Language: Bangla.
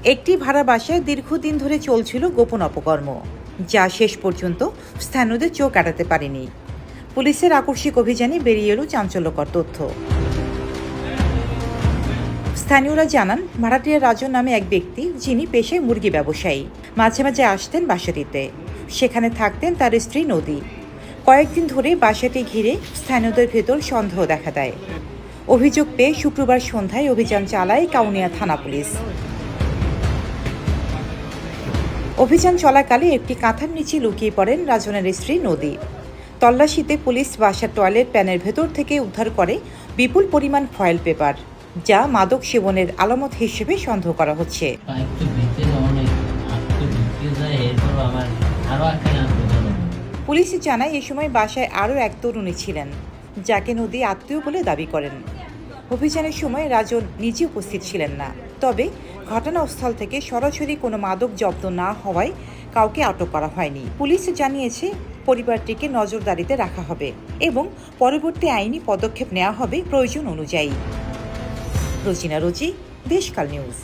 একটি ভাড়া বাসায় দীর্ঘদিন ধরে চলছিল গোপন অপকর্ম, যা শেষ পর্যন্ত স্থানীয়দের চোখ এড়াতে পারেনি। পুলিশের আকস্মিক অভিযানে বেরিয়ে এলো চাঞ্চল্যকর তথ্য। স্থানীয়রা জানান, ভাড়াটিয়া রাজন নামে এক ব্যক্তি, যিনি পেশায় মুরগি ব্যবসায়ী, মাঝে মাঝে আসতেন বাসাটিতে। সেখানে থাকতেন তার স্ত্রী নদী। কয়েকদিন ধরে বাসাটি ঘিরে স্থানীয়দের ভেতর সন্দেহ দেখা দেয়। অভিযোগ পেয়ে শুক্রবার সন্ধ্যায় অভিযান চালায় কাউনিয়া থানা পুলিশ। অভিযান চলাকালে একটি কাঁথার নিচে লুকিয়ে পড়েন রাজনের স্ত্রী নদী। তল্লাশিতে পুলিশ বাসার টয়লেট প্যানের ভেতর থেকে উদ্ধার করে বিপুল পরিমাণ ফয়েল পেপার, যা মাদক সেবনের আলামত হিসেবে সন্দেহ করা হচ্ছে। পুলিশ জানায়, এ সময় বাসায় আরও এক তরুণী ছিলেন, যাকে নদী আত্মীয় বলে দাবি করেন। অভিযানের সময় রাজন নিজে উপস্থিত ছিলেন না, তবে ঘটনাস্থল থেকে সরাসরি কোনো মাদক জব্দ না হওয়ায় কাউকে আটক করা হয়নি। পুলিশ জানিয়েছে, পরিবারটিকে নজরদারিতে রাখা হবে এবং পরবর্তী আইনি পদক্ষেপ নেওয়া হবে প্রয়োজন অনুযায়ী। রোজিনা রোজি, দেশকাল নিউজ।